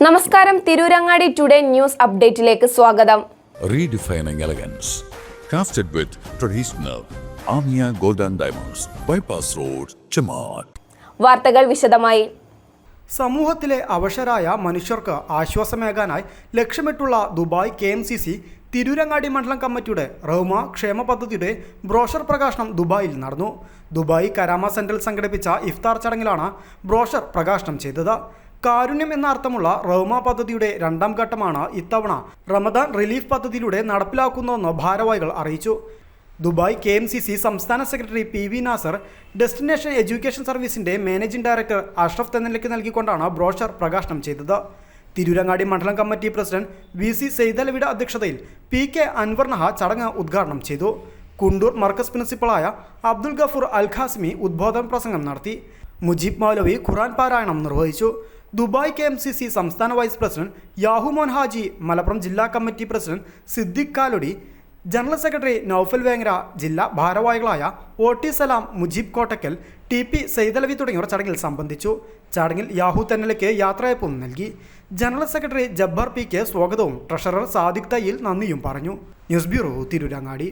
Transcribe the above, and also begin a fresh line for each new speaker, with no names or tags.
നമസ്കാരം, Tirurangadi today news അപ്ഡേറ്റിലേക്ക് സ്വാഗതം.
Redefining elegance, crafted with traditional Amia Gold and Diamonds, Bypass Road, Chamat.
വാർത്തകൾ വിശദമായി.
സമൂഹത്തിലെ അവശരായ മനുഷ്യർക്ക് ആശ്വാസമേകാനായി ലക്ഷ്യമിട്ടുള്ള ദുബായ് KMCC തിരൂരങ്ങാടി മണ്ഡലം കമ്മിറ്റിയുടെ റഹ്മ ക്ഷേമ പദ്ധതിയുടെ ബ്രോഷർ പ്രകാശനം ദുബായിൽ നടന്നു. ദുബായ് കരാമ സെന്ററിൽ സംഘടിപ്പിച്ച ഇഫ്താർ ചടങ്ങിലാണ് ബ്രോഷർ പ്രകാശനം ചെയ്തത്. കാരുണ്യം എന്ന അർത്ഥമുള്ള റഹ്മ പദ്ധതിയുടെ രണ്ടാം ഘട്ടമാണ് ഇത്തവണ റമദാൻ റിലീഫ് പദ്ധതിയിലൂടെ നടപ്പിലാക്കുന്നതെന്ന് ഭാരവാഹികൾ അറിയിച്ചു. ദുബായ് KMCC സംസ്ഥാന secretary PV Nasar, destination education സർവീസിന്റെ മാനേജിംഗ് ഡയറക്ടർ അഷ്റഫ് തെന്നലിക്ക് നൽകിക്കൊണ്ടാണ് ബ്രോഷർ പ്രകാശനം ചെയ്തത്. തിരൂരങ്ങാടി മണ്ഡലം കമ്മിറ്റി പ്രസിഡന്റ് VC സെയ്തലവിയുടെ അധ്യക്ഷതയിൽ PK അൻവർ നഹ ചടങ്ങ് ഉദ്ഘാടനം ചെയ്തു. കുണ്ടൂർ മർക്കസ് പ്രിൻസിപ്പളായ അബ്ദുൽ ഗഫൂർ അൽ ഖാസിമി ഉദ്ബോധന പ്രസംഗം നടത്തി. മുജീബ് മൗലവി ഖുർആൻ പാരായണം നിർവഹിച്ചു. ദുബായ് KMCC സംസ്ഥാന വൈസ് പ്രസിഡന്റ് യാഹുമോൻ ഹാജി, മലപ്പുറം ജില്ലാ committee president Siddique Kaloti, general secretary Noufal Vengara, ജില്ലാ ഭാരവാഹികളായ OT സലാം, മുജീബ് കോട്ടക്കൽ, TP സെയ്തലവി തുടങ്ങിയവർ ചടങ്ങിൽ സംബന്ധിച്ചു. ചടങ്ങിൽ യാഹു തെന്നലയ്ക്ക് യാത്രയപ്പും നൽകി. ജനറൽ സെക്രട്ടറി ജബ്ബാർ PK സ്വാഗതവും ട്രഷറർ സാദിഖ് തയ്യിൽ നന്ദിയും പറഞ്ഞു. News bureau, Tirurangadi.